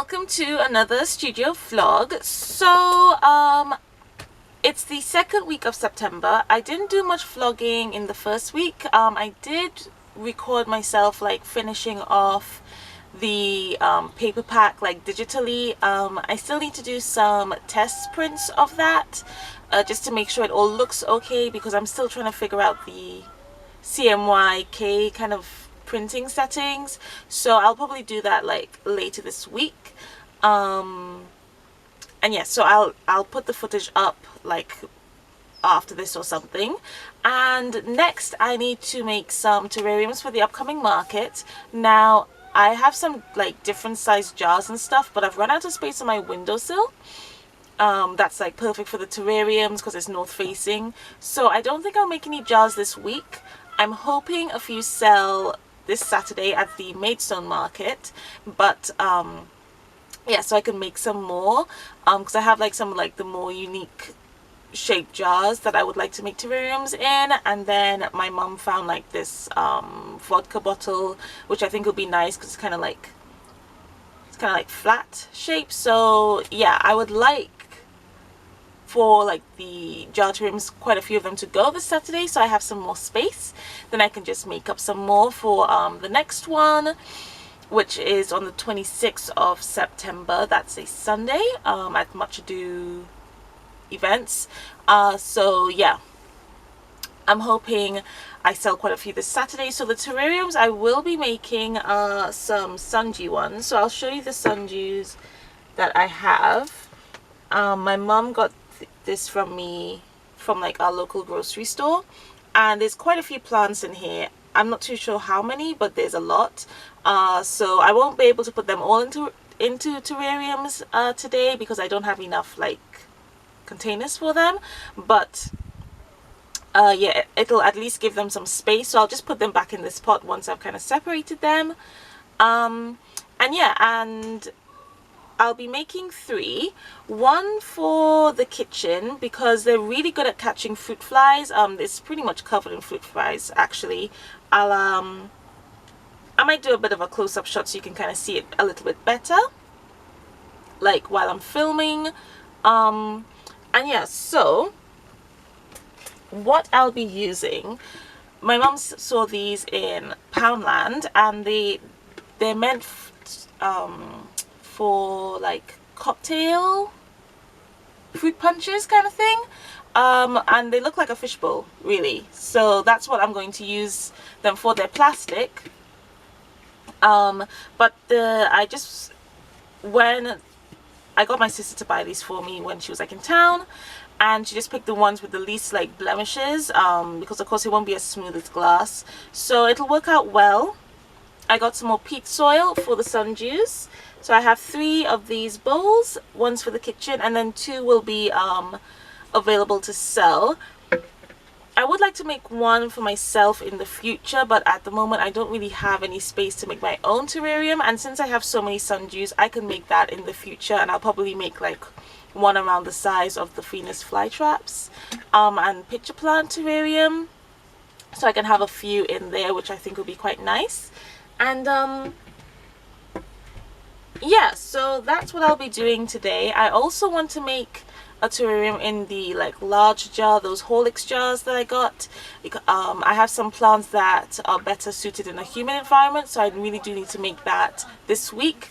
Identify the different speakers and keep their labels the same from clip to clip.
Speaker 1: welcome to another studio vlog. It's the second week of September. I didn't do much vlogging in the first week. I did record myself like finishing off the paper pack like digitally. I still need to do some test prints of that just to make sure it all looks okay, because I'm still trying to figure out the CMYK kind of printing settings, so I'll probably do that like later this week. And yeah, so I'll put the footage up like after this or something. And next I need to make some terrariums for the upcoming market. Now I have some like different size jars and stuff, but I've run out of space on my windowsill. That's like perfect for the terrariums because it's north facing, so I don't think I'll make any jars this week. I'm hoping a few sell this Saturday at the Maidstone market, but yeah, so I can make some more because I have like some like the more unique shaped jars that I would like to make terrariums in. And then my mum found like this vodka bottle, which I think will be nice because it's kind of like flat shape. So yeah, I would like for like the jar terrariums, quite a few of them to go this Saturday, so I have some more space. Then I can just make up some more for the next one, which is on the 26th of September. That's a Sunday at Much Ado events. So yeah, I'm hoping I sell quite a few this Saturday. So the terrariums, I will be making some Sundew ones. So I'll show you the Sundews that I have. My mum got this from me from like our local grocery store, and there's quite a few plants in here. I'm not too sure how many, but there's a lot. So I won't be able to put them all into terrariums today because I don't have enough like containers for them, but yeah, it'll at least give them some space. So I'll just put them back in this pot once I've kind of separated them. And yeah, and I'll be making three. One for the kitchen because they're really good at catching fruit flies. It's pretty much covered in fruit flies actually. I might do a bit of a close-up shot so you can kind of see it a little bit better, like while I'm filming. And yeah, so what I'll be using, my mum saw these in Poundland, and they're meant for like cocktail fruit punches kind of thing, and they look like a fishbowl really, so that's what I'm going to use them for. They're plastic, but when I got my sister to buy these for me when she was like in town, and she just picked the ones with the least like blemishes, because of course it won't be as smooth as glass, so it'll work out well. I got some more peat soil for the Sundews. So I have 3 of these bowls, one's for the kitchen, and then 2 will be available to sell. I would like to make one for myself in the future, but at the moment I don't really have any space to make my own terrarium, and since I have so many Sundews, I can make that in the future, and I'll probably make like one around the size of the Venus flytraps and pitcher plant terrarium, so I can have a few in there, which I think will be quite nice. And yeah, so that's what I'll be doing today. I also want to make a terrarium in the like large jar, those Horlicks jars that I got. I have some plants that are better suited in a humid environment, so I really do need to make that this week.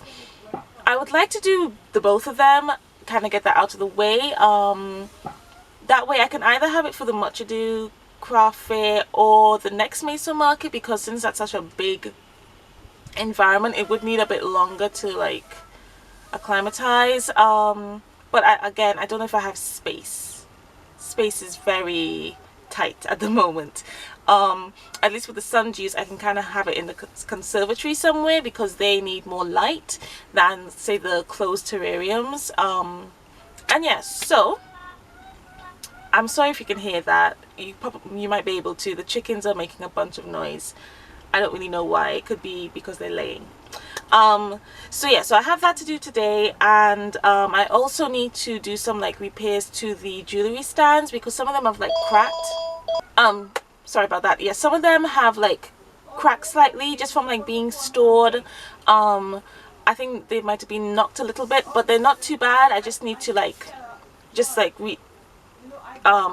Speaker 1: I would like to do the both of them, kind of get that out of the way. That way I can either have it for the Much Ado craft fair or the next Maidstone market, because since that's such a big environment, it would need a bit longer to like acclimatize. But again, I don't know if I have space. Space is very tight at the moment. At least with the Sundews, I can kind of have it in the conservatory somewhere because they need more light than say the closed terrariums. And yeah, so I'm sorry if you can hear that. You might be able to. The chickens are making a bunch of noise. I don't really know why. It could be because they're laying. So yeah, so I have that to do today, and I also need to do some like repairs to the jewelry stands because some of them have like cracked. Sorry about that. Yeah, some of them have like cracked slightly just from like being stored. I I think they might have been knocked a little bit, but they're not too bad. I just need to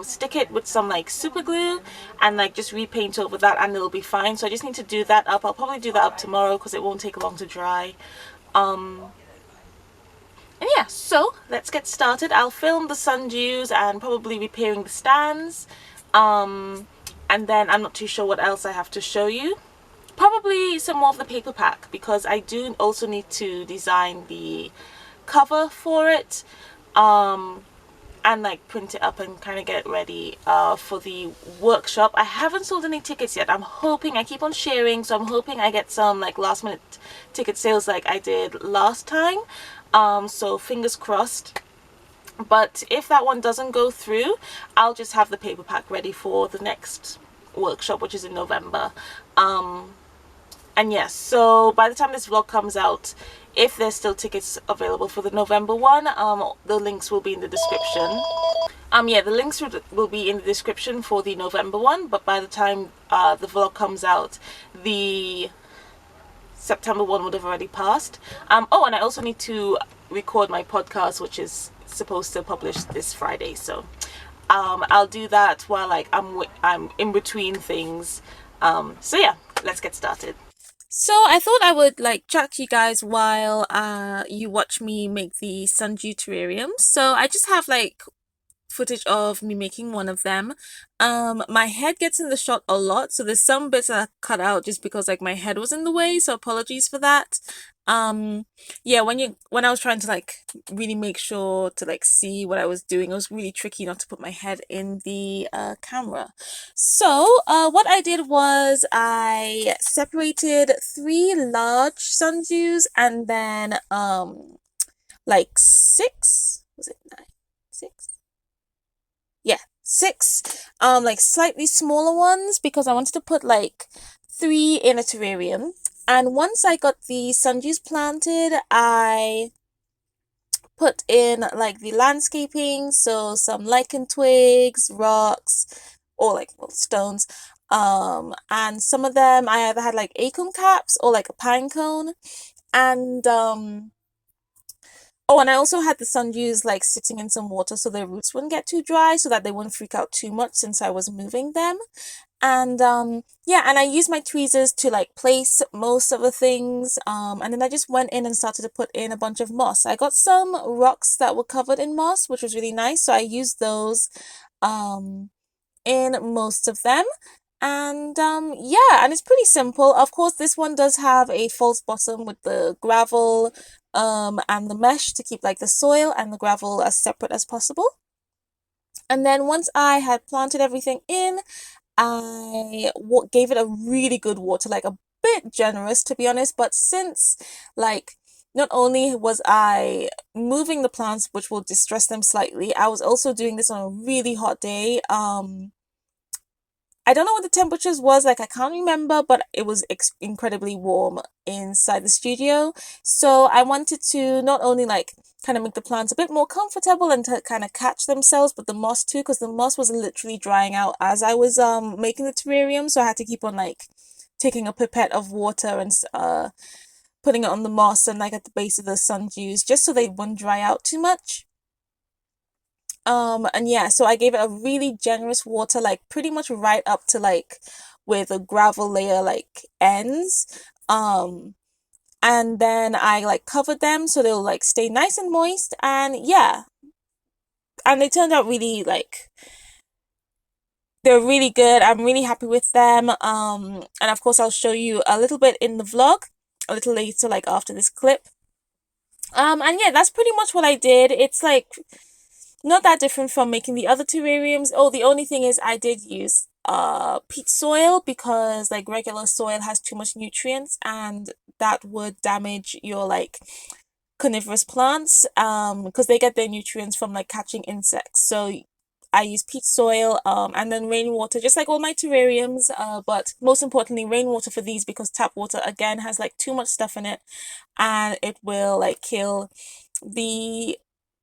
Speaker 1: stick it with some like super glue and like just repaint over that, and it'll be fine. So I just need to do that up. I'll probably do that up tomorrow because it won't take long to dry. And yeah, so let's get started. I'll film the sundews and probably repairing the stands. And then I'm not too sure what else I have to show you. Probably some more of the paper pack, because I do also need to design the cover for it. And like print it up and kind of get it ready for the workshop. I haven't sold any tickets yet. I'm hoping, I keep on sharing, so I'm hoping I get some like last minute ticket sales like I did last time. So fingers crossed. But if that one doesn't go through, I'll just have the paper pack ready for the next workshop, which is in November. And yes, so by the time this vlog comes out, if there's still tickets available for the November one, the links will be in the description. Yeah, the links will be in the description for the November one, but by the time the vlog comes out, the September one would have already passed. Oh, and I also need to record my podcast, which is supposed to publish this Friday, so I'll do that while like I'm in between things. So yeah, let's get started. So I thought I would like chat to you guys while you watch me make the Sundew Terrariums. So I just have like footage of me making one of them. My head gets in the shot a lot, so there's some bits that I cut out just because like my head was in the way, so apologies for that. Yeah, when I was trying to like really make sure to like see what I was doing, it was really tricky not to put my head in the camera. So what I did was I separated 3 large sundews and then like 6, was it 9? 6? Yeah, 6 like slightly smaller ones, because I wanted to put like 3 in a terrarium. And once I got the sundews planted, I put in like the landscaping, so some lichen twigs, rocks, or like stones, and some of them I either had like acorn caps or like a pine cone. And oh, and I also had the sundews like sitting in some water so their roots wouldn't get too dry, so that they wouldn't freak out too much since I was moving them. And yeah, and I used my tweezers to like place most of the things, and then I just went in and started to put in a bunch of moss. I got some rocks that were covered in moss, which was really nice, so I used those in most of them. And yeah, and it's pretty simple. Of course, this one does have a false bottom with the gravel and the mesh to keep like the soil and the gravel as separate as possible. And then once I had planted everything in, I gave it a really good water, like a bit generous to be honest, but since like not only was I moving the plants, which will distress them slightly, I was also doing this on a really hot day. I don't know what the temperatures was, like I can't remember, but it was incredibly warm inside the studio. So I wanted to not only like kind of make the plants a bit more comfortable and to kind of catch themselves, but the moss too, because the moss was literally drying out as I was making the terrarium, so I had to keep on like taking a pipette of water and putting it on the moss and like at the base of the sundews just so they wouldn't dry out too much. And yeah, so I gave it a really generous water, like pretty much right up to like where the gravel layer like ends. And then I like covered them so they'll like stay nice and moist, and yeah. And they turned out really like they're really good. I'm really happy with them. And of course I'll show you a little bit in the vlog a little later, like after this clip. And yeah, that's pretty much what I did. It's like not that different from making the other terrariums. Oh, the only thing is I did use peat soil, because like regular soil has too much nutrients and that would damage your like coniferous plants because they get their nutrients from like catching insects. So I use peat soil and then rainwater, just like all my terrariums, but most importantly rainwater for these, because tap water again has like too much stuff in it and it will like kill the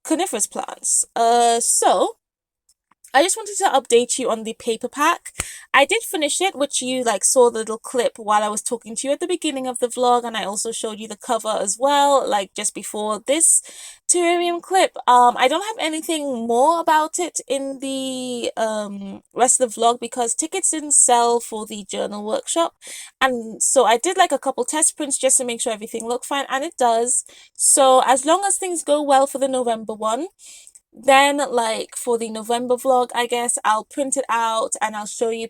Speaker 1: coniferous plants. So I just wanted to update you on the paper pack. I did finish it, which you like saw the little clip while I was talking to you at the beginning of the vlog, and I also showed you the cover as well, like just before this terrarium clip. I don't have anything more about it in the rest of the vlog because tickets didn't sell for the journal workshop, and so I did like a couple test prints just to make sure everything looked fine, and it does. So as long as things go well for the November one, then like for the November vlog, I guess I'll print it out and I'll show you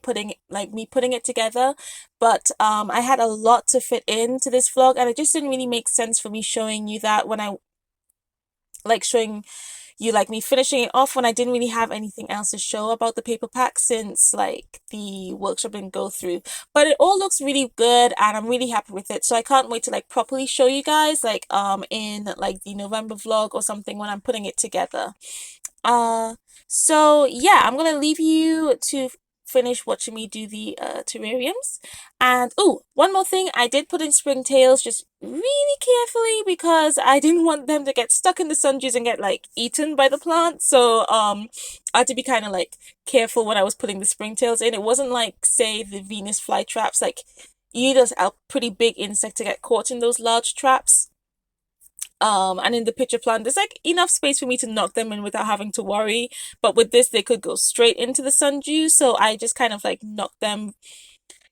Speaker 1: me putting it together. But I had a lot to fit into this vlog, and it just didn't really make sense for me showing you that when I like showing you like me finishing it off when I didn't really have anything else to show about the paper pack, since like the workshop didn't go through. But it all looks really good and I'm really happy with it, so I can't wait to like properly show you guys like in like the November vlog or something when I'm putting it together. uh so yeah, I'm gonna leave you to finish watching me do the terrariums. And oh, one more thing, I did put in springtails just really carefully because I didn't want them to get stuck in the sundews and get like eaten by the plant. So I had to be kind of like careful when I was putting the springtails in. It wasn't like say the Venus flytraps, like you need a pretty big insect to get caught in those large traps. And in the pitcher plant, there's like enough space for me to knock them in without having to worry. But with this, they could go straight into the sundew, so I just kind of like knock them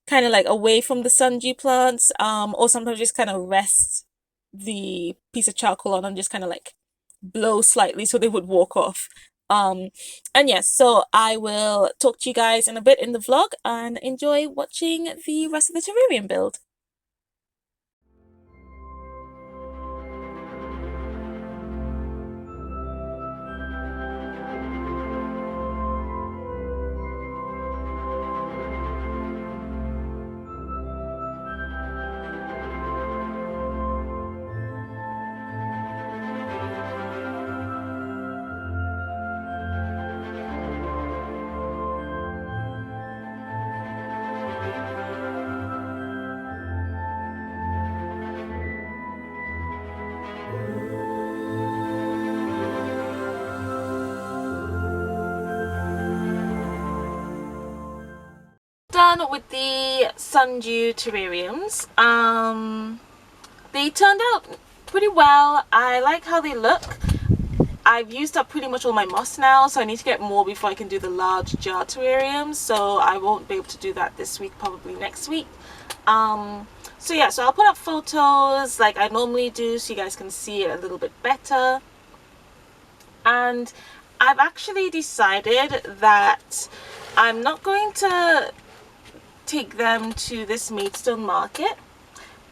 Speaker 1: kind of like away from the sundew plants, or sometimes just kind of rest the piece of charcoal on and just kind of like blow slightly so they would walk off. And yes, so I will talk to you guys in a bit in the vlog and enjoy watching the rest of the terrarium build. Done with the Sundew terrariums. They turned out pretty well. I like how they look. I've used up pretty much all my moss now, so I need to get more before I can do the large jar terrariums, so I won't be able to do that this week, probably next week. So yeah, so I'll put up photos like I normally do so you guys can see it a little bit better. And I've actually decided that I'm not going to take them to this Maidstone market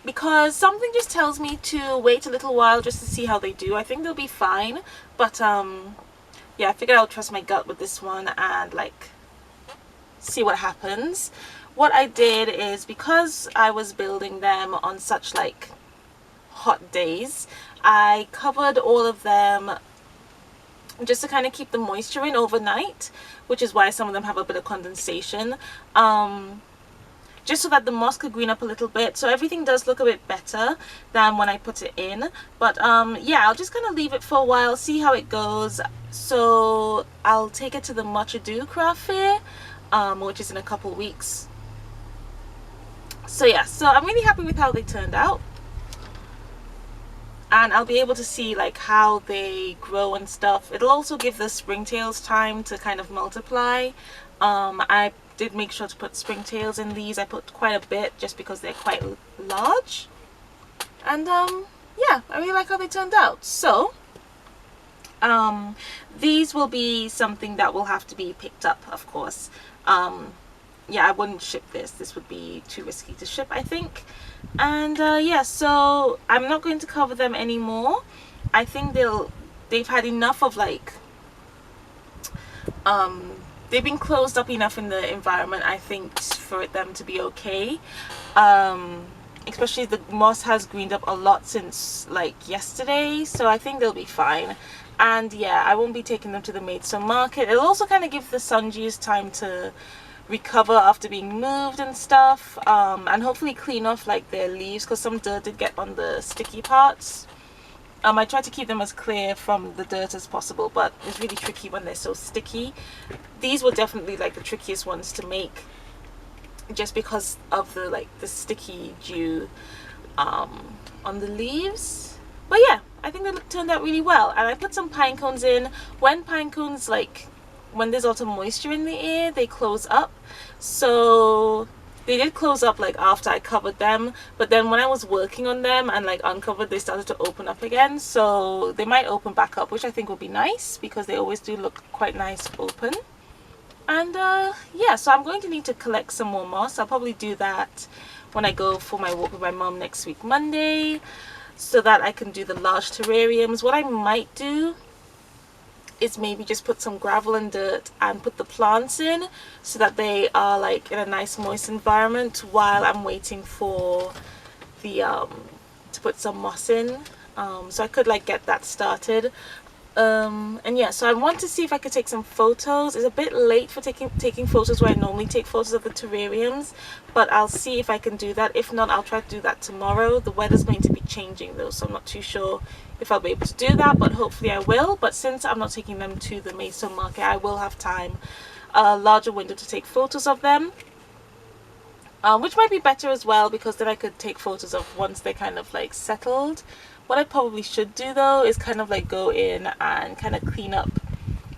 Speaker 1: because something just tells me to wait a little while just to see how they do. I think they'll be fine, but yeah, I figured I'll trust my gut with this one and like see what happens. What I did is, because I was building them on such like hot days, I covered all of them just to kind of keep the moisture in overnight, which is why some of them have a bit of condensation, just so that the moss could green up a little bit. So everything does look a bit better than when I put it in. But yeah, I'll just kind of leave it for a while, see how it goes. So I'll take it to the Much Ado craft fair, which is in a couple weeks. So yeah, so I'm really happy with how they turned out, and I'll be able to see like how they grow and stuff. It'll also give the springtails time to kind of multiply. I did make sure to put springtails in these. I put quite a bit just because they're quite large, and yeah, I really like how they turned out. So these will be something that will have to be picked up, of course. Yeah, I wouldn't ship this would be too risky to ship, I think. And yeah, so I'm not going to cover them anymore. I think they've had enough of like they've been closed up enough in the environment, I think, for them to be okay. Especially the moss has greened up a lot since like yesterday, so I think they'll be fine. And yeah, I won't be taking them to the Maidstone market. It'll also kind of give the sundews time to recover after being moved and stuff, and hopefully clean off like their leaves, because some dirt did get on the sticky parts. I try to keep them as clear from the dirt as possible, but it's really tricky when they're so sticky. These were definitely like the trickiest ones to make, just because of the sticky dew on the leaves. But yeah, I think they turned out really well. And I put some pine cones in. When pine cones, when there's lots of moisture in the air, they close up. So they did close up after I covered them, but then when I was working on them and uncovered, they started to open up again. So they might open back up, which I think will be nice, because they always do look quite nice open. And yeah, so I'm going to need to collect some more moss. I'll probably do that when I go for my walk with my mom next week Monday, so that I can do the large terrariums. What I might do is maybe just put some gravel and dirt and put the plants in, so that they are in a nice moist environment while I'm waiting for the to put some moss in. So I could get that started. And yeah, so I want to see if I could take some photos. It's a bit late for taking photos where I normally take photos of the terrariums, but I'll see if I can do that. If not, I'll try to do that tomorrow. The weather's going to be changing though, so I'm not too sure if I'll be able to do that, but hopefully I will. But since I'm not taking them to the Maidstone market, I will have time, a larger window to take photos of them, which might be better as well, because then I could take photos of once they're kind of settled. What I probably should do though is kind of go in and kind of clean up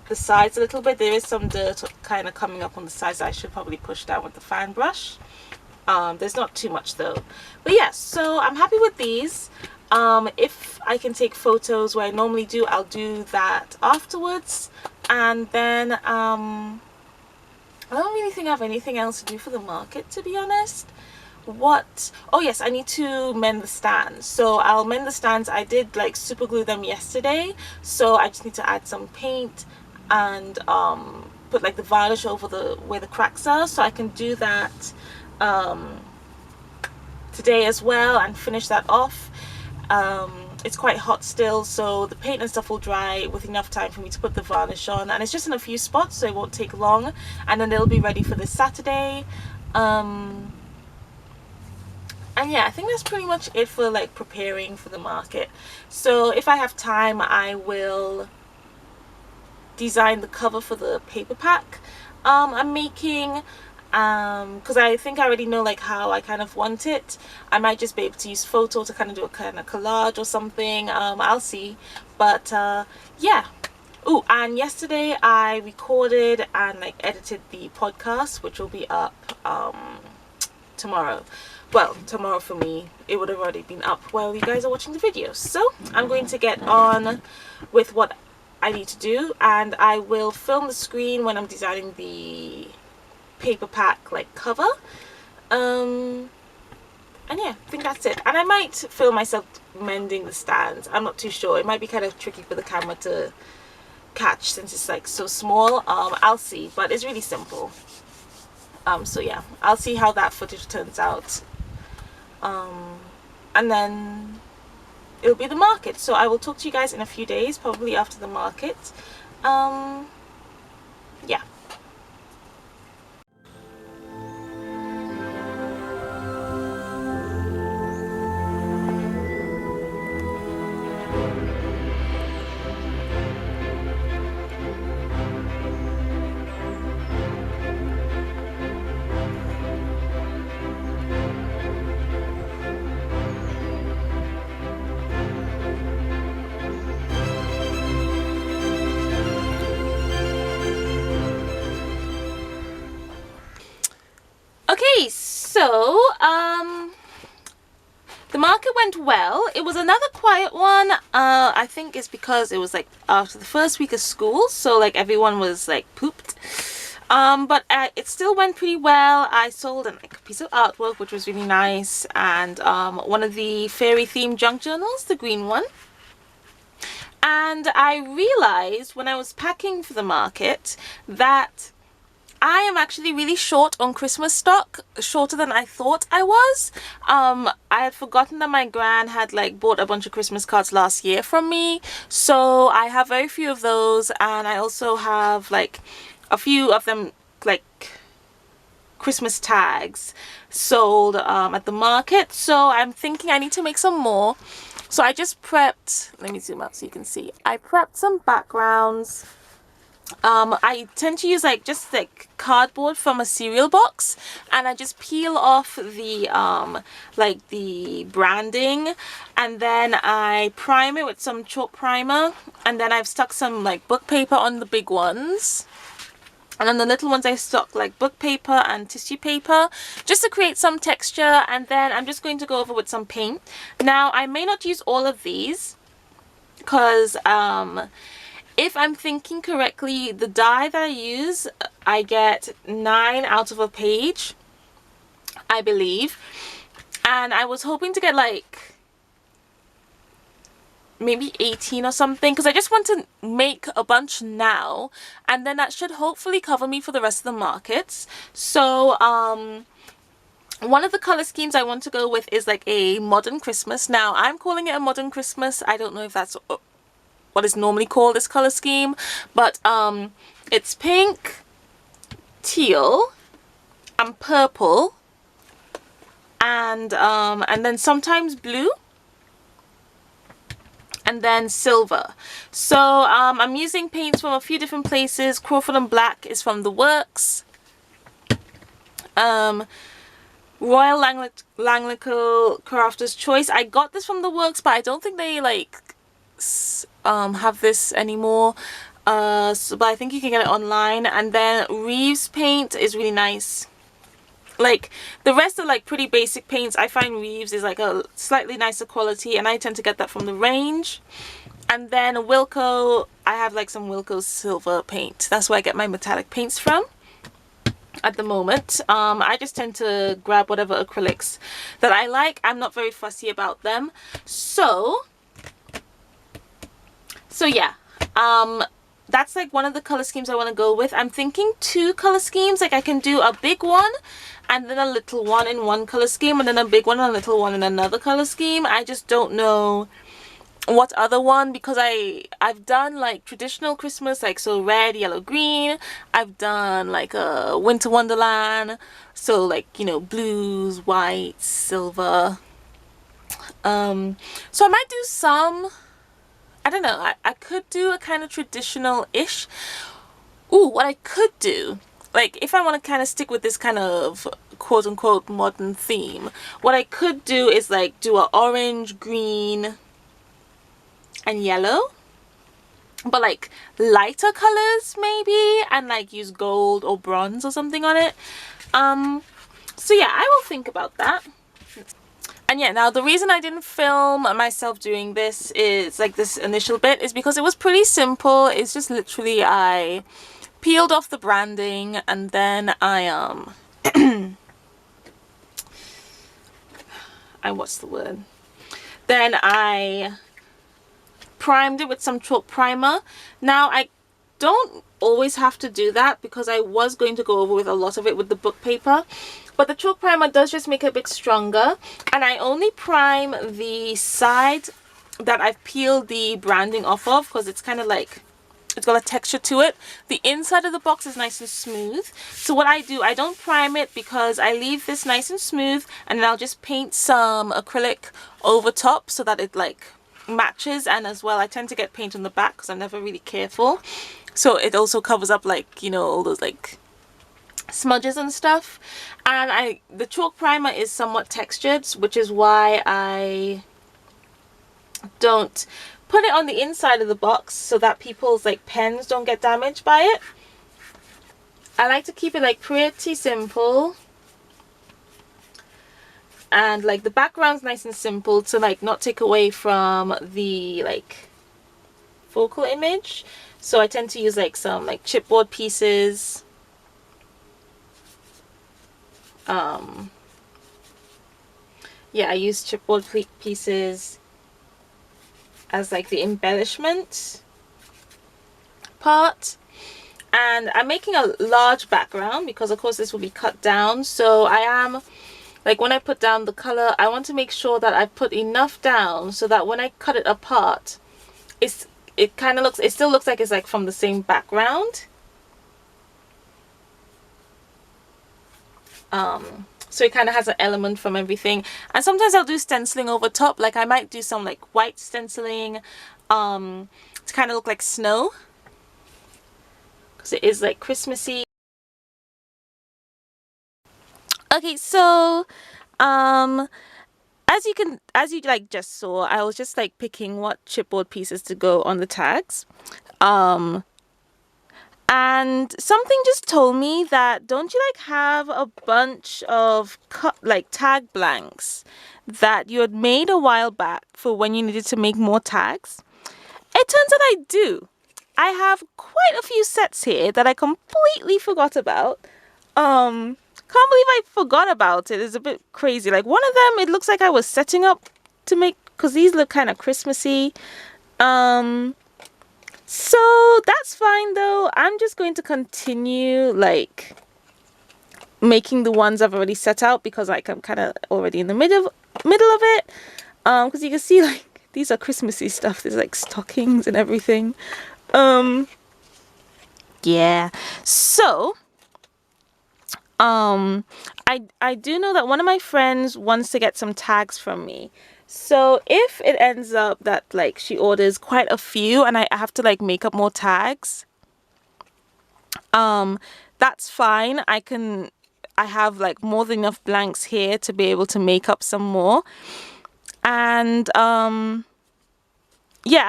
Speaker 1: the sides a little bit. There is some dirt kind of coming up on the sides that I should probably push down with the fan brush. There's not too much though. But yeah, so I'm happy with these. If I can take photos where I normally do, I'll do that afterwards. And then I don't really think I have anything else to do for the market, to be honest. Oh yes, I need to mend the stands. So I'll mend the stands. I did super glue them yesterday, so I just need to add some paint and put the varnish over where the cracks are, so I can do that today as well and finish that off. It's quite hot still, so the paint and stuff will dry with enough time for me to put the varnish on, and it's just in a few spots, so it won't take long, and then they'll be ready for this Saturday. And yeah, I think that's pretty much it for preparing for the market. So if I have time, I will design the cover for the paper pack I'm making, because I think I already know how I kind of want it. I might just be able to use photo to kind of do a kind of collage or something. I'll see. But yeah. Oh, and yesterday I recorded and edited the podcast, which will be up tomorrow. Well, tomorrow for me, it would have already been up while you guys are watching the video. So I'm going to get on with what I need to do, and I will film the screen when I'm designing the paper pack cover. And yeah, I think that's it. And I might film myself mending the stands. I'm not too sure. It might be kind of tricky for the camera to catch since it's so small. I'll see, but it's really simple. So yeah, I'll see how that footage turns out. And then it'll be the market. So I will talk to you guys in a few days, probably after the market. Yeah. Okay, so the market went well. It was another quiet one. I think it's because it was after the first week of school, so everyone was pooped. But it still went pretty well. I sold a piece of artwork, which was really nice, and one of the fairy themed junk journals, the green one. And I realized when I was packing for the market that I am actually really short on Christmas stock, shorter than I thought I was. I had forgotten that my gran had bought a bunch of Christmas cards last year from me, so I have very few of those, and I also have a few of them Christmas tags sold at the market. So I'm thinking I need to make some more. So I just prepped, let me zoom out so you can see. I prepped some backgrounds. I tend to use like just like cardboard from a cereal box, and I just peel off the like the branding, and then I prime it with some chalk primer, and then I've stuck some like book paper on the big ones. And on the little ones I stuck like book paper and tissue paper just to create some texture, and then I'm just going to go over with some paint. Now I may not use all of these because if I'm thinking correctly, the die that I use, I get 9 out of a page, I believe. And I was hoping to get like maybe 18 or something, because I just want to make a bunch now, and then that should hopefully cover me for the rest of the markets. So one of the color schemes I want to go with is like a modern Christmas. Now I'm calling it a modern Christmas. I don't know if that's what is normally called this color scheme, but it's pink, teal, and purple, and then sometimes blue, and then silver. So I'm using paints from a few different places. Crawford and Black is from The Works. Royal Langlickel Crafter's Choice. I got this from The Works, but I don't think they like have this anymore. But I think you can get it online. And then Reeves paint is really nice. Like the rest are like pretty basic paints. I find Reeves is like a slightly nicer quality, and I tend to get that from the range. And then Wilko, I have like some Wilko silver paint. That's where I get my metallic paints from at the moment. I just tend to grab whatever acrylics that I like. I'm not very fussy about them. So yeah, that's like one of the color schemes I want to go with. I'm thinking 2 color schemes. Like I can do a big one and then a little one in one color scheme, and then a big one and a little one in another color scheme. I just don't know what other one, because I've done like traditional Christmas, like so red, yellow, green. I've done like a winter wonderland, so like, you know, blues, whites, silver. So I might do some, I don't know, I could do a kind of traditional-ish. Ooh, what I could do, like if I want to kind of stick with this kind of quote-unquote modern theme, what I could do is like do a orange, green, and yellow, but like lighter colors maybe, and like use gold or bronze or something on it. So yeah, I will think about that. And yeah, now the reason I didn't film myself doing this is like this initial bit is because it was pretty simple. It's just literally I peeled off the branding, and then I what's the word? Then I primed it with some chalk primer. Now I don't always have to do that because I was going to go over with a lot of it with the book paper, but the chalk primer does just make it a bit stronger, and I only prime the side that I've peeled the branding off of because it's kind of like it's got a texture to it. The inside of the box is nice and smooth, so what I do, I don't prime it because I leave this nice and smooth, and then I'll just paint some acrylic over top so that it like matches. And as well, I tend to get paint on the back because I'm never really careful, so it also covers up like, you know, all those like smudges and stuff. And the chalk primer is somewhat textured, which is why I don't put it on the inside of the box so that people's like pens don't get damaged by it. I like to keep it like pretty simple, and like the background's nice and simple to like not take away from the like focal image. So I tend to use like some like chipboard pieces. Yeah, I use chipboard pieces as like the embellishment part. And I'm making a large background because of course this will be cut down, so I am like, when I put down the color, I want to make sure that I put enough down so that when I cut it apart, it still looks like it's like from the same background. so it kind of has an element from everything. And sometimes I'll do stenciling over top, like I might do some like white stenciling to kind of look like snow, because it is like Christmassy. Okay, so as you like just saw, I was just like picking what chipboard pieces to go on the tags. And something just told me that, don't you like have a bunch of like tag blanks that you had made a while back for when you needed to make more tags? It turns out I do. I have quite a few sets here that I completely forgot about. Can't believe I forgot about it. It's a bit crazy. Like one of them, it looks like I was setting up to make, because these look kind of Christmassy. So that's fine though. I'm just going to continue like making the ones I've already set out, because like I'm kind of already in the middle of it. Because you can see like these are Christmassy stuff. There's like stockings and everything. Yeah. So I do know that one of my friends wants to get some tags from me. So if it ends up that like she orders quite a few and I have to like make up more tags, that's fine. I have like more than enough blanks here to be able to make up some more. And yeah,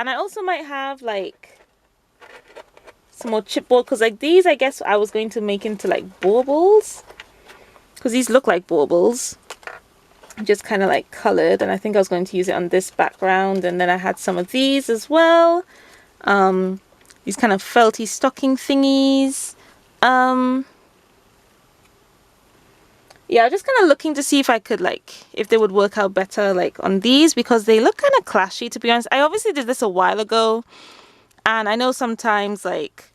Speaker 1: and I also might have like some more chipboard, because like these I guess I was going to make into like baubles, because these look like baubles, just kind of like colored, and I think I was going to use it on this background. And then I had some of these as well, these kind of felty stocking thingies. Yeah, I'm just kind of looking to see if I could like, if they would work out better like on these, because they look kind of clashy, to be honest. I obviously did this a while ago, and I know sometimes like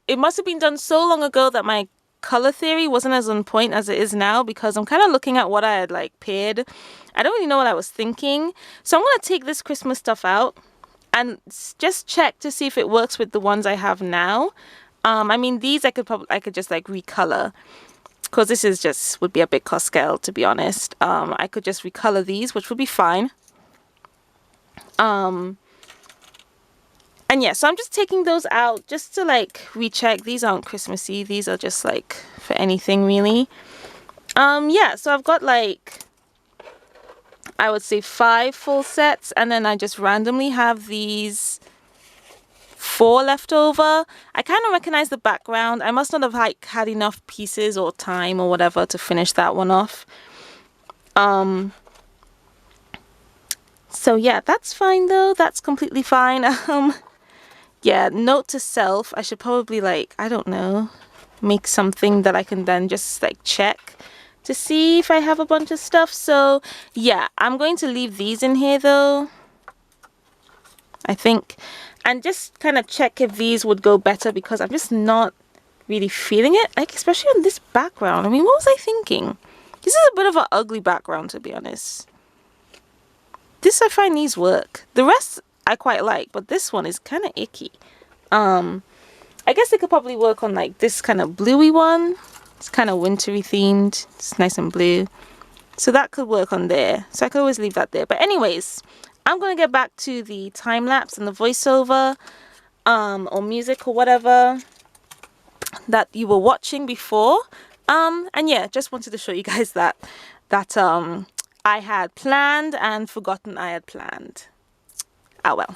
Speaker 1: it must have been done so long ago that my color theory wasn't as on point as it is now, because I'm kind of looking at what I had like paired. I don't really know what I was thinking. So I'm going to take this Christmas stuff out and just check to see if it works with the ones I have now. I mean, these I could just like recolor, because this is just would be a big cost scale, to be honest. I could just recolor these, which would be fine. And yeah, so I'm just taking those out just to like recheck. These aren't Christmassy. These are just like for anything really. Yeah, so I've got like, I would say 5 full sets, and then I just randomly have these 4 left over. I kind of recognize the background. I must not have like had enough pieces or time or whatever to finish that one off. So yeah, that's fine though. That's completely fine. Yeah, note to self, I should probably like, I don't know, make something that I can then just like check to see if I have a bunch of stuff. So yeah, I'm going to leave these in here though, I think, and just kind of check if these would go better, because I'm just not really feeling it, like especially on this background. I mean, what was I thinking? This is a bit of an ugly background, to be honest. This, I find these work. The rest I quite like, but this one is kind of icky. I guess they could probably work on like this kind of bluey one. It's kind of wintry themed. It's nice and blue. So that could work on there. So I could always leave that there. But anyways, I'm going to get back to the time lapse and the voiceover, or music or whatever that you were watching before. And yeah, just wanted to show you guys that I had planned and forgotten I had planned. Ah well.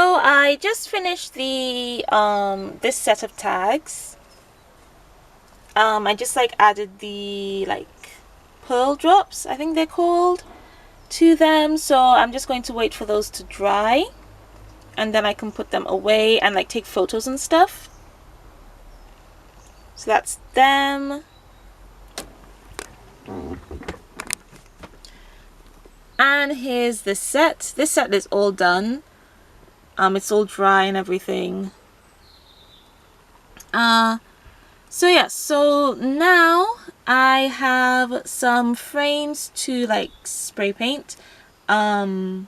Speaker 1: So I just finished the this set of tags. I just like added the like pearl drops, I think they're called, to them. So I'm just going to wait for those to dry, and then I can put them away and like take photos and stuff. So that's them. And here's the set. This set is all done. It's all dry and everything. So yeah, so now I have some frames to like spray paint. Like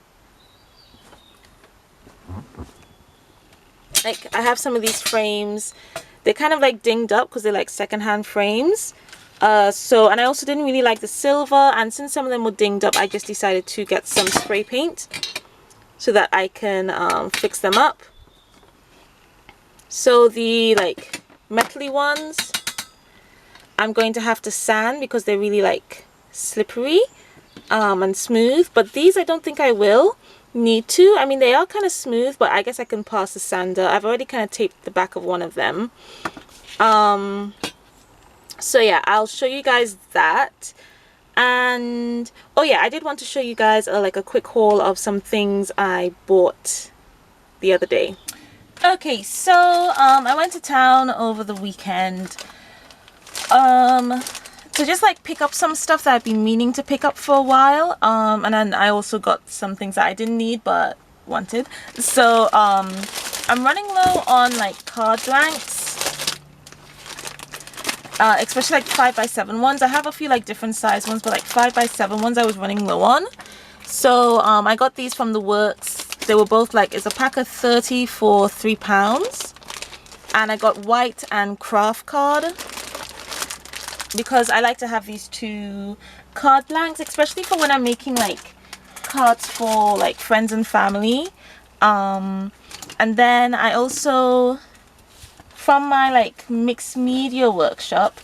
Speaker 1: I have some of these frames. They're kind of like dinged up because they're like secondhand frames. And I also didn't really like the silver, and since some of them were dinged up, I just decided to get some spray paint so that I can fix them up. So the like metally ones I'm going to have to sand because they're really like slippery and smooth, but these I don't think I will need to. I mean, they are kind of smooth, but I guess I can pass the sander. I've already kind of taped the back of one of them. So yeah, I'll show you guys that. And oh yeah, I did want to show you guys like a quick haul of some things I bought the other day. Okay, so I went to town over the weekend to just like pick up some stuff that I've been meaning to pick up for a while, and then I also got some things that I didn't need but wanted. So I'm running low on like card blanks, especially like 5x7 ones. I have a few like different size ones, but like 5x7 ones I was running low on. So I got these from the works. They were both like, it's a pack of 30 for £3, and I got white and craft card because I like to have these two card blanks, especially for when I'm making like cards for like friends and family. And then I also, from my like mixed media workshop,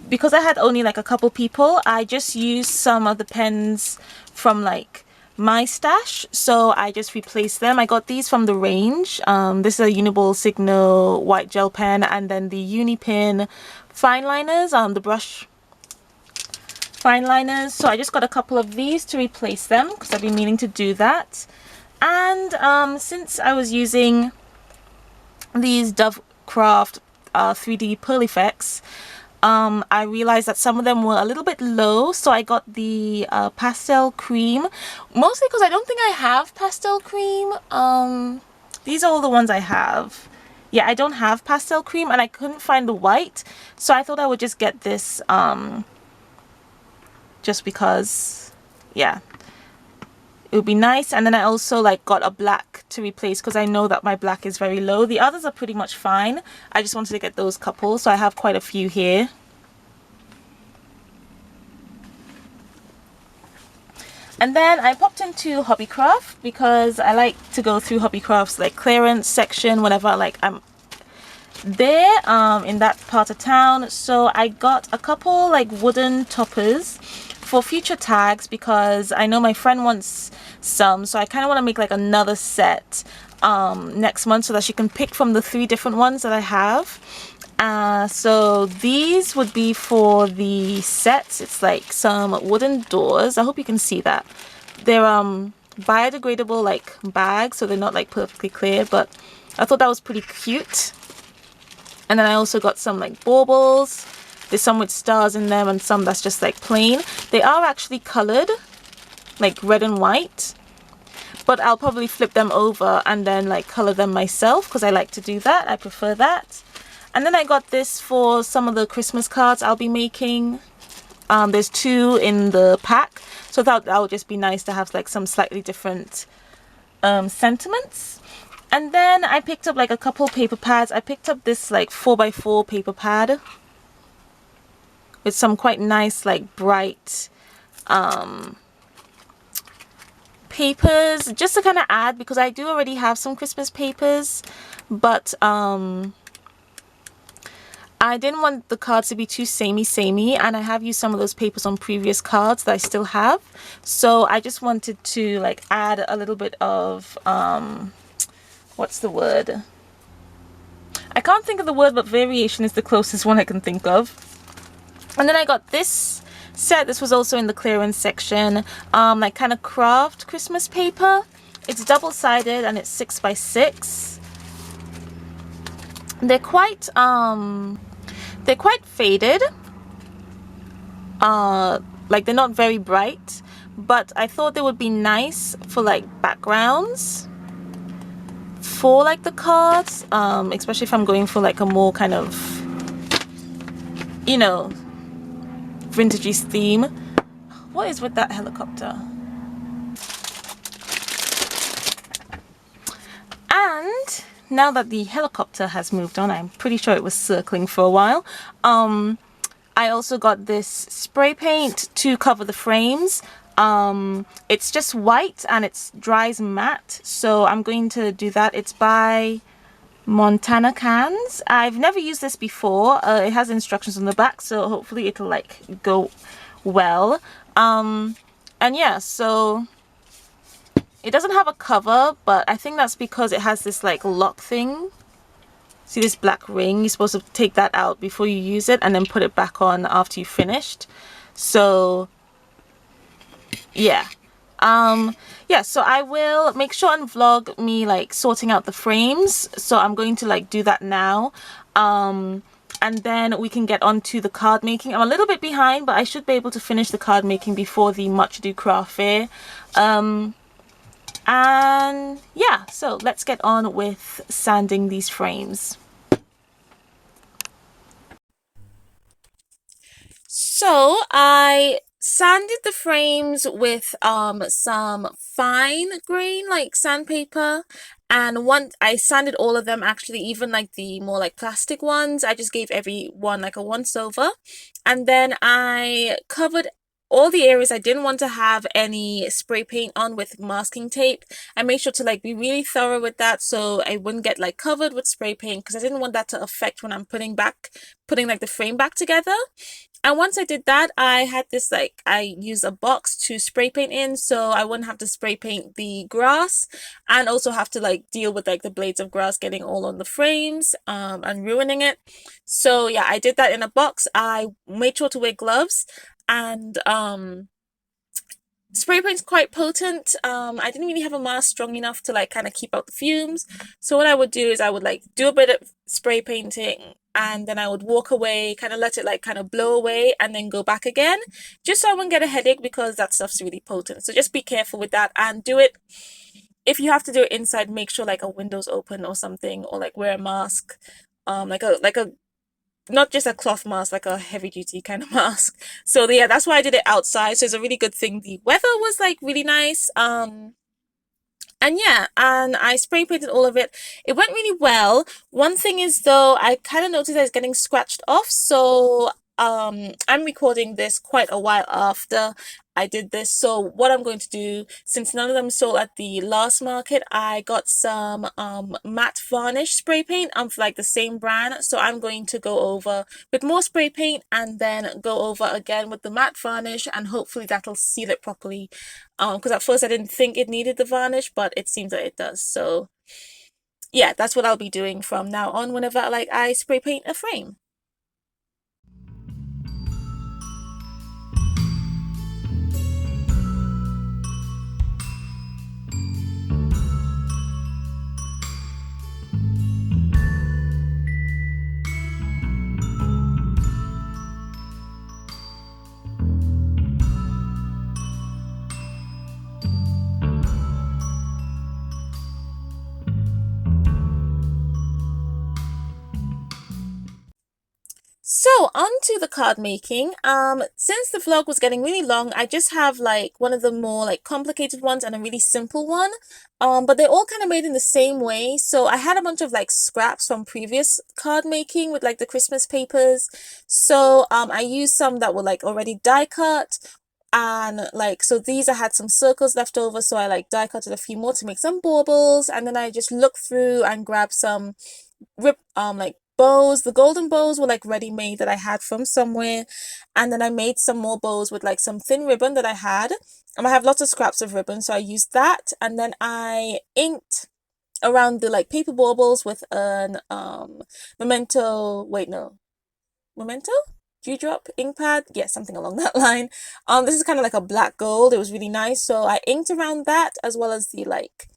Speaker 1: because I had only like a couple people, I just used some of the pens from like my stash, so I just replaced them. I got these from the range. This is a Uniball Signal white gel pen, and then the Unipin fine liners, the brush fine liners. So I just got a couple of these to replace them because I've been meaning to do that. And since I was using these Dovecraft 3D Pearl Effects, I realized that some of them were a little bit low, so I got the pastel cream, mostly because I don't think I have pastel cream. These are all the ones I have. Yeah, I don't have pastel cream, and I couldn't find the white, so I thought I would just get this just because, yeah, it would be nice. And then I also like got a black to replace because I know that my black is very low. The others are pretty much fine. I just wanted to get those couple, so I have quite a few here. And then I popped into Hobbycraft because I like to go through Hobbycraft's like clearance section whenever like I'm there in that part of town. So I got a couple like wooden toppers for future tags because I know my friend wants some, so I kind of want to make like another set next month so that she can pick from the 3 different ones that I have. So these would be for the sets. It's like some wooden doors. I hope you can see that. They're biodegradable like bags, so they're not like perfectly clear, but I thought that was pretty cute. And then I also got some like baubles. There's some with stars in them and some that's just like plain. They are actually colored like red and white, but I'll probably flip them over and then like color them myself because I like to do that. I prefer that. And then I got this for some of the Christmas cards I'll be making. There's 2 in the pack, so that would just be nice to have like some slightly different sentiments. And then I picked up like a couple paper pads. I picked up this like 4x4 paper pad with some quite nice like bright papers, just to kind of add, because I do already have some Christmas papers, but I didn't want the cards to be too samey, and I have used some of those papers on previous cards that I still have, so I just wanted to like add a little bit of what's the word? I can't think of the word, but variation is the closest one I can think of. And then I got this set. This was also in the clearance section. Like kind of craft Christmas paper. It's double-sided and it's 6x6. They're quite faded. Like they're not very bright, but I thought they would be nice for like backgrounds for like the cards, especially if I'm going for like a more kind of, you know, vintagey theme. What is with that helicopter? And now that the helicopter has moved on, I'm pretty sure it was circling for a while. I also got this spray paint to cover the frames. It's just white and it dries matte, so I'm going to do that. It's by Montana Cans. I've never used this before. It has instructions on the back, so hopefully it'll like go well. And yeah, so it doesn't have a cover, but I think that's because it has this like lock thing. See this black ring? You're supposed to take that out before you use it and then put it back on after you've finished. So yeah. Yeah, so I will make sure and vlog me like sorting out the frames. So I'm going to like do that now. And then we can get on to the card making. I'm a little bit behind, but I should be able to finish the card making before the Much Ado Craft Fair. And yeah, so let's get on with sanding these frames. So I sanded the frames with some fine grain like sandpaper, and I sanded all of them, actually, even like the more like plastic ones. I just gave every one like a once over, and then I covered all the areas I didn't want to have any spray paint on with masking tape. I made sure to like be really thorough with that so I wouldn't get like covered with spray paint, because I didn't want that to affect when I'm putting like the frame back together. And once I did that, I had this like, I used a box to spray paint in, so I wouldn't have to spray paint the grass and also have to like deal with like the blades of grass getting all on the frames and ruining it. So yeah, I did that in a box. I made sure to wear gloves, and spray paint's quite potent. I didn't really have a mask strong enough to like kind of keep out the fumes. So what I would do is I would like do a bit of spray painting, and then I would walk away, kind of let it like kind of blow away, and then go back again, just so I wouldn't get a headache, because that stuff's really potent. So just be careful with that, and do it, if you have to do it inside, make sure like a window's open or something, or like wear a mask, like a not just a cloth mask, like a heavy duty kind of mask. So yeah, that's why I did it outside. So it's a really good thing the weather was like really nice. And yeah, and I spray painted all of it. It went really well. One thing is though, I kind of noticed that it's getting scratched off. So I'm recording this quite a while after I did this. So what I'm going to do, since none of them sold at the last market, I got some matte varnish spray paint for like the same brand. So I'm going to go over with more spray paint and then go over again with the matte varnish, and hopefully that'll seal it properly. Because at first I didn't think it needed the varnish, but it seems that it does. So yeah, that's what I'll be doing from now on whenever like I spray paint a frame. So on to the card making. Since the vlog was getting really long, I just have like one of the more like complicated ones and a really simple one. But they're all kind of made in the same way. So I had a bunch of like scraps from previous card making with like the Christmas papers. So I used some that were like already die cut, and like, so these I had some circles left over, so I like die cutted a few more to make some baubles, and then I just looked through and grabbed some like bows. The golden bows were like ready made that I had from somewhere, and then I made some more bows with like some thin ribbon that I had, and I have lots of scraps of ribbon, so I used that, and then I inked around the like paper baubles with an memento, wait, no, memento dewdrop ink pad, yeah, something along that line. This is kind of like a black gold. It was really nice, so I inked around that as well as the like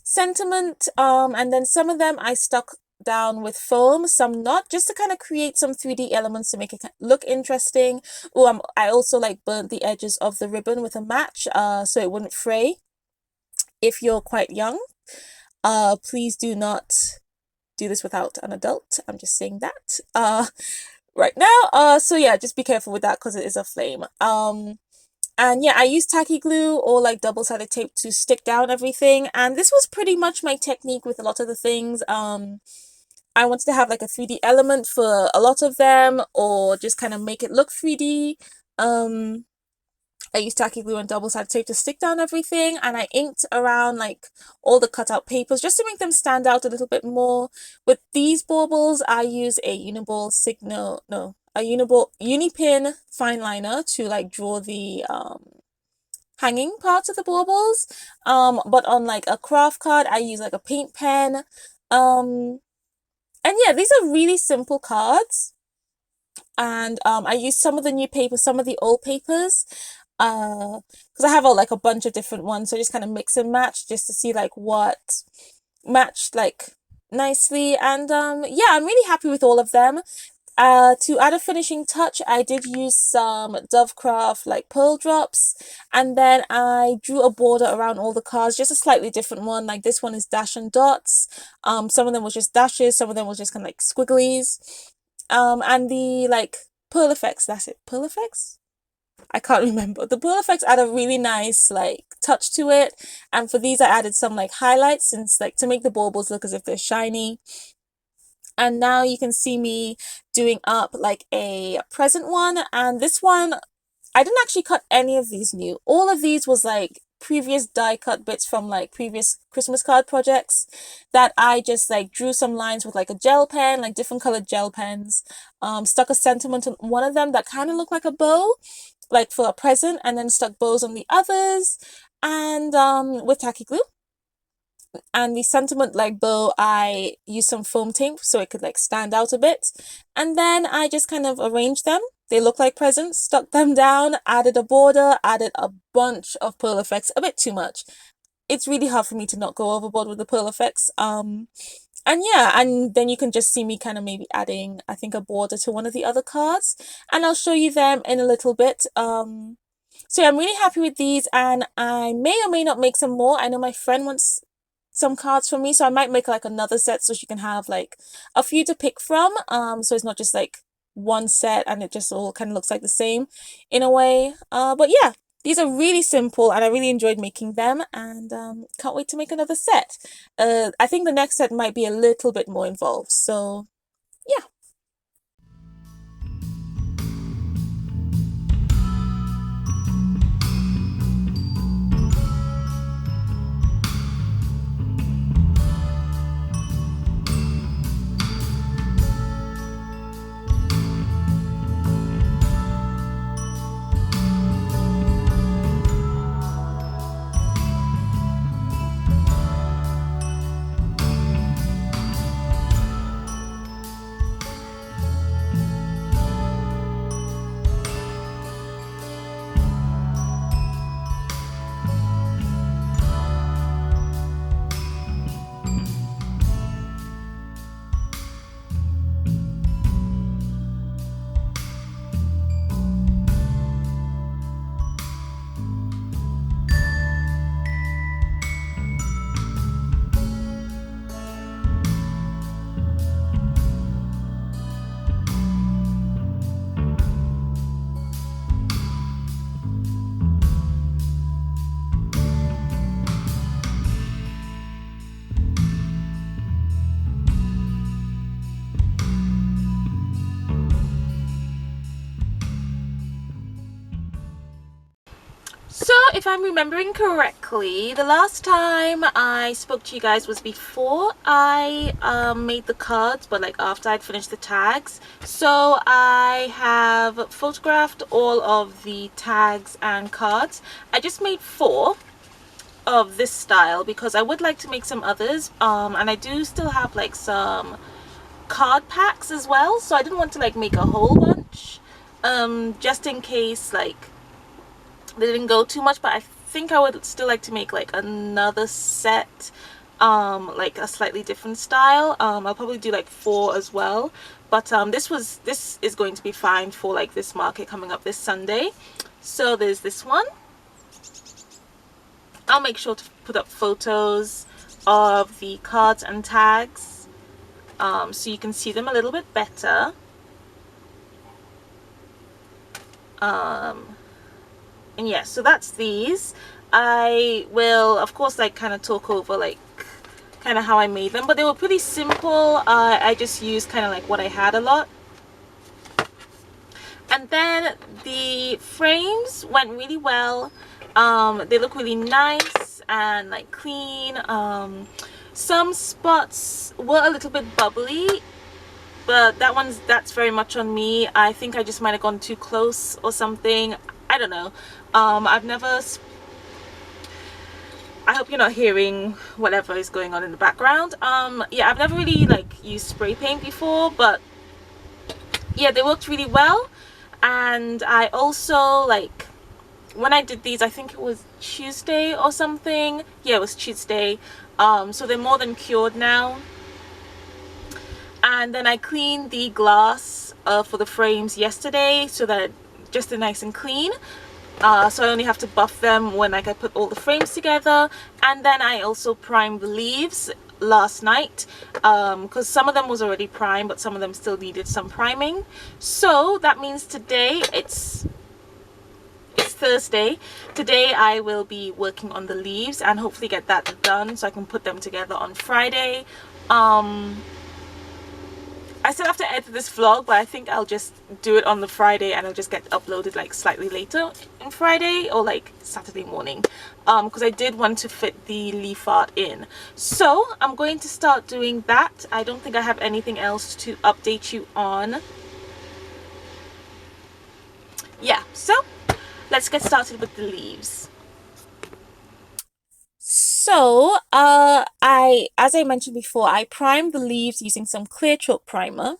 Speaker 1: sentiment, and then some of them I stuck down with foam, some not, just to kind of create some 3D elements to make it look interesting. Oh, I also like burnt the edges of the ribbon with a match, so it wouldn't fray. If you're quite young, please do not do this without an adult. I'm just saying that right now. So yeah, just be careful with that because it is a flame. And yeah, I used tacky glue or like double-sided tape to stick down everything, and this was pretty much my technique with a lot of the things. I wanted to have like a 3D element for a lot of them, or just kind of make it look 3D. I used tacky glue and double-sided tape to stick down everything, and I inked around like all the cutout papers just to make them stand out a little bit more. With these baubles, I use a Uniball signal, no, a Unipin fine liner to like draw the hanging parts of the baubles. But on like a craft card, I use like a paint pen. And yeah, these are really simple cards. And I use some of the new paper, some of the old papers. Because I have like a bunch of different ones, so I just kind of mix and match just to see like what matched like nicely. And yeah, I'm really happy with all of them. To add a finishing touch, I did use some Dovecraft like pearl drops, and then I drew a border around all the cards, just a slightly different one. Like this one is dash and dots. Some of them was just dashes, some of them was just kind of like squigglies. And the like pearl effects, that's it, pearl effects? I can't remember. The pearl effects add a really nice like touch to it, and for these I added some like highlights since like to make the baubles look as if they're shiny. And now you can see me doing up like a present one, and this one I didn't actually cut any of these new. All of these was like previous die cut bits from like previous Christmas card projects that I just like drew some lines with like a gel pen, like different colored gel pens, stuck a sentiment on one of them that kind of looked like a bow, like for a present, and then stuck bows on the others, and with tacky glue. And the sentiment like bow, I used some foam tape so it could like stand out a bit, and then I just kind of arranged them. They look like presents, stuck them down, added a border, added a bunch of pearl effects, a bit too much. It's really hard for me to not go overboard with the pearl effects. And yeah, and then you can just see me kind of maybe adding, I think, a border to one of the other cards, and I'll show you them in a little bit. So yeah, I'm really happy with these, and I may or may not make some more. I know my friend wants some cards from me, so I might make like another set so she can have like a few to pick from. So it's not just like one set and it just all kind of looks like the same in a way. But yeah, these are really simple and I really enjoyed making them, and can't wait to make another set. I think the next set might be a little bit more involved, so yeah. So, if I'm remembering correctly, the last time I spoke to you guys was before I made the cards, but like after I'd finished the tags. So, I have photographed all of the tags and cards. I just made 4. of this style because I would like to make some others, and I do still have like some card packs as well, so I didn't want to like make a whole bunch, just in case like they didn't go too much. But I think I would still like to make like another set, like a slightly different style. I'll probably do like 4 as well, but this is going to be fine for like this market coming up this Sunday. So there's this one. I'll make sure to put up photos of the cards and tags, so you can see them a little bit better. And yeah, so that's these. I will of course like kind of talk over like kind of how I made them, but they were pretty simple. I just used kind of like what I had a lot. And then the frames went really well. They look really nice and like clean. Some spots were a little bit bubbly, but that's very much on me. I think I just might have gone too close or something. I don't know. I've never, I hope you're not hearing whatever is going on in the background. Yeah, I've never really like used spray paint before, but yeah, they worked really well. And I also like, when I did these, I think it was Tuesday or something. Yeah, it was Tuesday. So they're more than cured now. And then I cleaned the glass for the frames yesterday, so that just they're nice and clean. So I only have to buff them when like I put all the frames together. And then I also primed the leaves last night, because some of them was already primed, but some of them still needed some priming. So that means today it's Thursday. Today I will be working on the leaves and hopefully get that done so I can put them together on Friday. I still have to edit this vlog, but I think I'll just do it on the Friday and it'll just get uploaded like slightly later on Friday or like Saturday morning, because I did want to fit the leaf art in. So I'm going to start doing that. I don't think I have anything else to update you on. Yeah, so let's get started with the leaves. So, as I mentioned before, I primed the leaves using some clear chalk primer.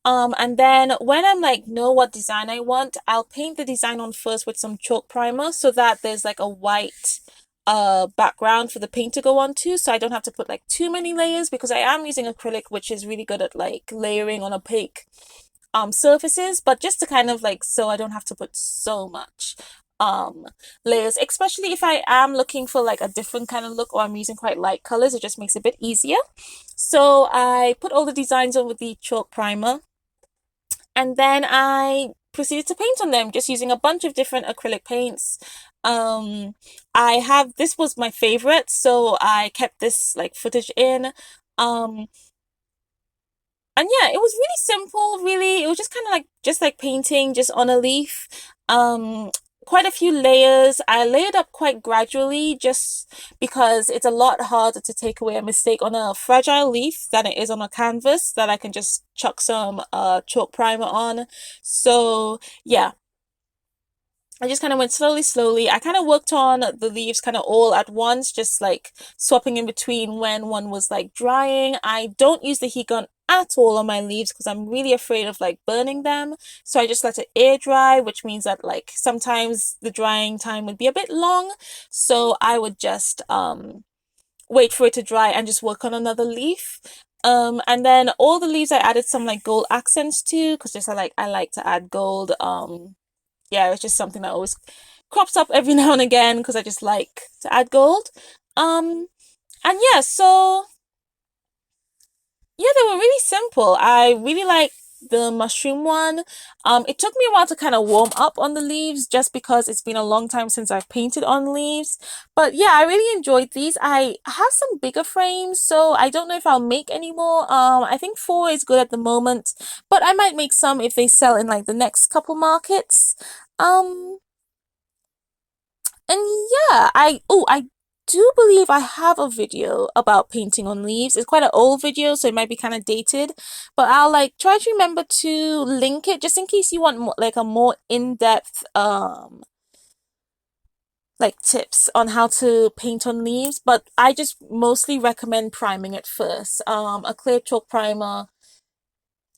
Speaker 1: And then when I'm like, know what design I want, I'll paint the design on first with some chalk primer so that there's like a white background for the paint to go onto, so I don't have to put like too many layers, because I am using acrylic, which is really good at like layering on opaque surfaces, but just to kind of like, so I don't have to put so much layers, especially if I am looking for like a different kind of look or I'm using quite light colors. It just makes it a bit easier. So I put all the designs on with the chalk primer, and then I proceeded to paint on them just using a bunch of different acrylic paints. I have, this was my favorite, so I kept this like footage in. um and yeah, it was really simple, really. It was just kind of like, just like painting just on a leaf. um Quite a few layers. I layered up quite gradually just because it's a lot harder to take away a mistake on a fragile leaf than it is on a canvas that I can just chuck some chalk primer on. So yeah, I just kind of went slowly. I kind of worked on the leaves kind of all at once, just like swapping in between when one was like drying. I don't use the heat gun at all on my leaves because I'm really afraid of like burning them. So I just let it air dry, which means that like sometimes the drying time would be a bit long. So I would just wait for it to dry and just work on another leaf. And then all the leaves I added some like gold accents to, because just I like to add gold. Yeah, it's just something that always crops up every now and again because I just like to add gold. Um, and yeah, so yeah, they were really simple. I really like the mushroom one. It took me a while to kind of warm up on the leaves just because it's been a long time since I've painted on leaves. But yeah, I really enjoyed these. I have some bigger frames, so I don't know if I'll make any more. I think 4 is good at the moment, but I might make some if they sell in like the next couple markets. Um, and yeah, I do believe I have a video about painting on leaves. It's quite an old video, so it might be kind of dated, but I'll like try to remember to link it just in case you want more, like a more in-depth like tips on how to paint on leaves, but I just mostly recommend priming it first. A clear chalk primer.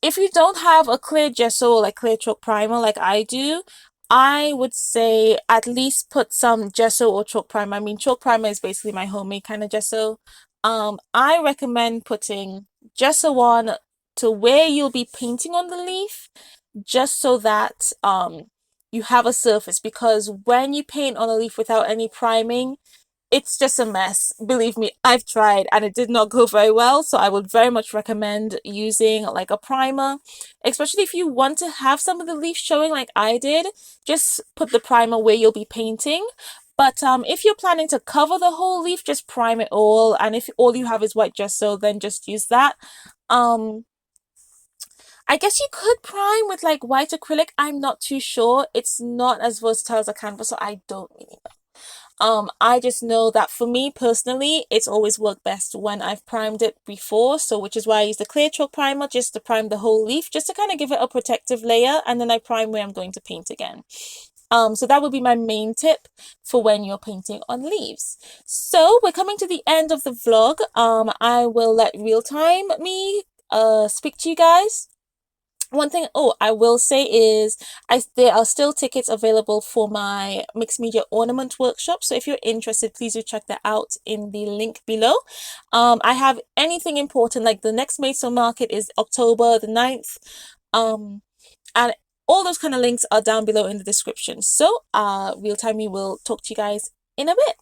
Speaker 1: If you don't have a clear gesso or like clear chalk primer like I do, I would say at least put some gesso or chalk primer. I mean, chalk primer is basically my homemade kind of gesso. I recommend putting gesso on to where you'll be painting on the leaf, just so that you have a surface, because when you paint on a leaf without any priming, it's just a mess. Believe me, I've tried and it did not go very well. So I would very much recommend using like a primer, especially if you want to have some of the leaf showing like I did. Just put the primer where you'll be painting. But if you're planning to cover the whole leaf, just prime it all. And if all you have is white gesso, then just use that. I guess you could prime with like white acrylic. I'm not too sure. It's not as versatile as a canvas, so I don't really know. I just know that for me personally, it's always worked best when I've primed it before. So which is why I use the clear chalk primer just to prime the whole leaf, just to kind of give it a protective layer, and then I prime where I'm going to paint again. So that would be my main tip for when you're painting on leaves. So we're coming to the end of the vlog. I will let real time me speak to you guys. One thing I will say is there are still tickets available for my mixed media ornament workshop, so if you're interested, please do check that out in the link below. I have anything important, like the next Maidstone market is October the 9th, and all those kind of links are down below in the description. So real time, we will talk to you guys in a bit.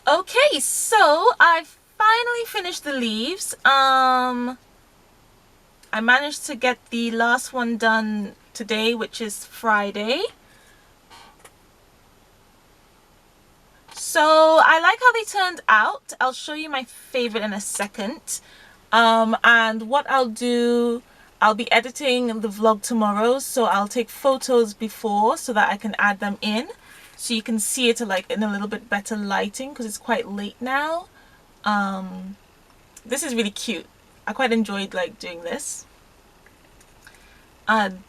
Speaker 1: Okay, so I've finally finished the leaves. I managed to get the last one done today, which is Friday. So I like how they turned out. I'll show you my favorite in a second. And what I'll do, I'll be editing the vlog tomorrow, so I'll take photos before so that I can add them in, so you can see it like in a little bit better lighting, because it's quite late now. This is really cute. I quite enjoyed like doing this.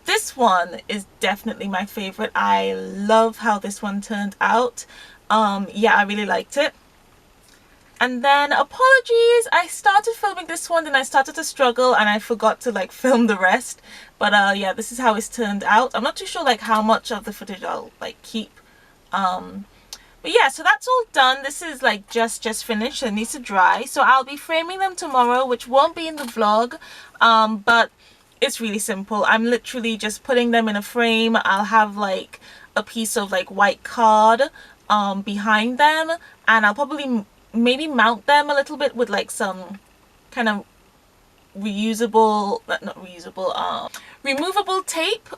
Speaker 1: This one is definitely my favorite. I love how this one turned out. Yeah, I really liked it. And then apologies, I started filming this one, then I started to struggle and I forgot to like film the rest. But yeah, this is how it's turned out. I'm not too sure like how much of the footage I'll like keep. But yeah, so that's all done. This is like just finished. It needs to dry. So I'll be framing them tomorrow, which won't be in the vlog. But it's really simple. I'm literally just putting them in a frame. I'll have like a piece of like white card behind them, and I'll probably maybe mount them a little bit with like some kind of reusable, not reusable, removable tape,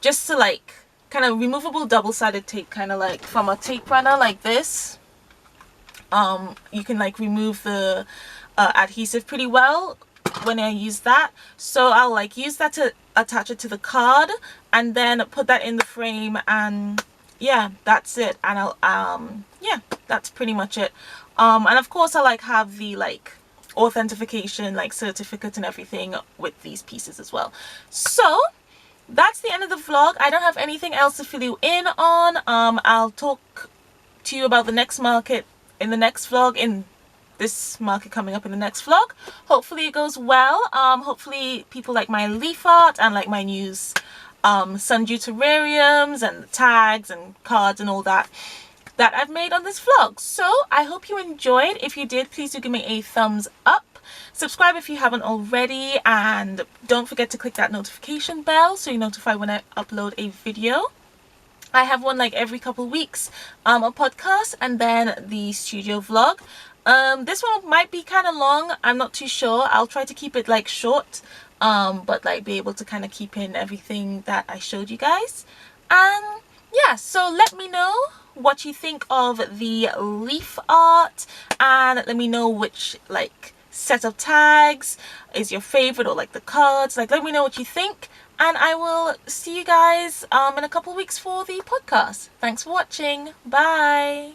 Speaker 1: just to like kind of removable double-sided tape, kind of like from a tape runner like this. You can like remove the adhesive pretty well when I use that, so I'll like use that to attach it to the card and then put that in the frame, and yeah, that's it. And I'll yeah, that's pretty much it. And of course I like have the like authentication like certificate and everything with these pieces as well. So that's the end of the vlog. I don't have anything else to fill you in on. I'll talk to you about the next market in the next vlog, in this market coming up in the next vlog. Hopefully it goes well. Hopefully people like my leaf art and like my new Sundew Terrariums and the tags and cards and all that I've made on this vlog. So I hope you enjoyed. If you did, please do give me a thumbs up. Subscribe if you haven't already, and don't forget to click that notification bell so you're notified when I upload a video. I have one like every couple weeks, a podcast, and then the studio vlog. This one might be kind of long. I'm not too sure. I'll try to keep it like short, but like be able to kind of keep in everything that I showed you guys. And yeah, so let me know what you think of the leaf art, and let me know which like set of tags is your favorite, or like the cards. Like, let me know what you think, and I will see you guys in a couple weeks for the podcast. Thanks for watching. Bye.